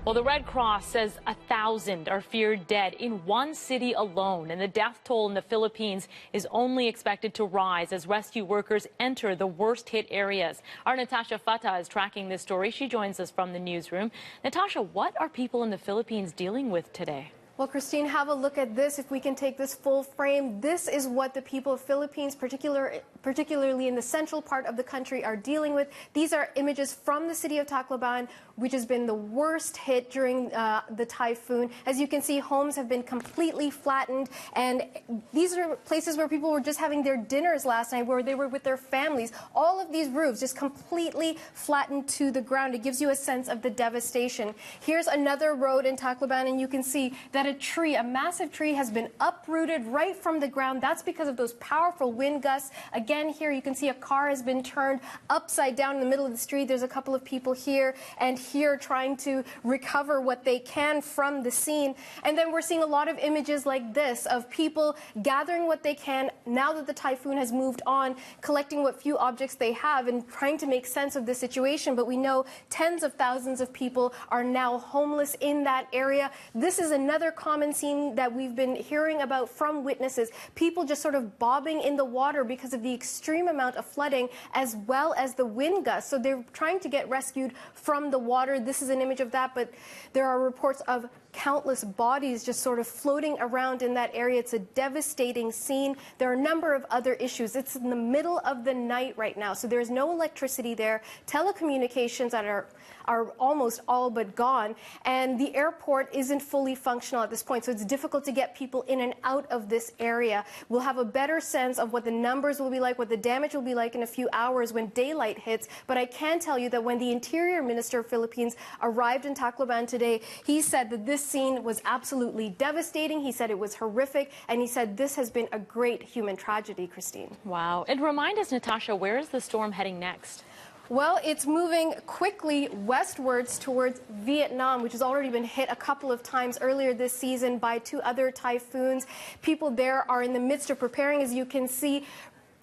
Well, the Red Cross says 1,000 are feared dead in one city alone, and the death toll in the Philippines is only expected to rise as rescue workers enter the worst-hit areas. Our Natasha Fatah is tracking this story. She joins us from the newsroom. Natasha, what are people in the Philippines dealing with today? Well, Christine, have a look at this. If we can take this full frame, this is what the people of Philippines, particularly in the central part of the country, are dealing with. These are images from the city of Tacloban, which has been the worst hit during the typhoon. As you can see, homes have been completely flattened, and these are places where people were just having their dinners last night, where they were with their families. All of these roofs just completely flattened to the ground. It gives you a sense of the devastation. Here's another road in Tacloban, and you can see that a massive tree has been uprooted right from the ground. That's because of those powerful wind gusts. Again, here you can see a car has been turned upside down in the middle of the street. There's a couple of people here and here trying to recover what they can from the scene. And then we're seeing a lot of images like this of people gathering what they can now that the typhoon has moved on, collecting what few objects they have and trying to make sense of the situation. But we know tens of thousands of people are now homeless in that area. This is another common scene that we've been hearing about from witnesses. People just sort of bobbing in the water because of the extreme amount of flooding as well as the wind gusts. So they're trying to get rescued from the water. This is an image of that, but there are reports of countless bodies just sort of floating around in that area. It's a devastating scene. There are a number of other issues. It's in the middle of the night right now, so there's no electricity there. Telecommunications that are almost all but gone, and the airport isn't fully functional at this point, so it's difficult to get people in and out of this area. We'll have a better sense of what the numbers will be like, what the damage will be like in a few hours when daylight hits, but I can tell you that when the Interior Minister of Philippines arrived in Tacloban today, he said that this scene was absolutely devastating. He said it was horrific, and he said this has been a great human tragedy, Christine. Wow. And remind us, Natasha, where is the storm heading next? Well, it's moving quickly westwards towards Vietnam, which has already been hit a couple of times earlier this season by two other typhoons. People there are in the midst of preparing, as you can see,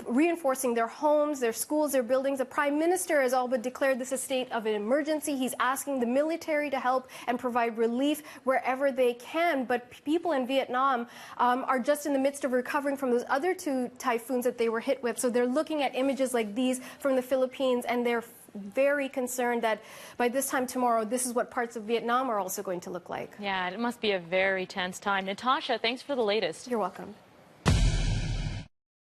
reinforcing their homes, their schools, their buildings. The Prime Minister has all but declared this a state of an emergency. He's asking the military to help and provide relief wherever they can. But people in Vietnam are just in the midst of recovering from those other two typhoons that they were hit with. So they're looking at images like these from the Philippines, and they're very concerned that by this time tomorrow, this is what parts of Vietnam are also going to look like. Yeah, it must be a very tense time. Natasha, thanks for the latest. You're welcome.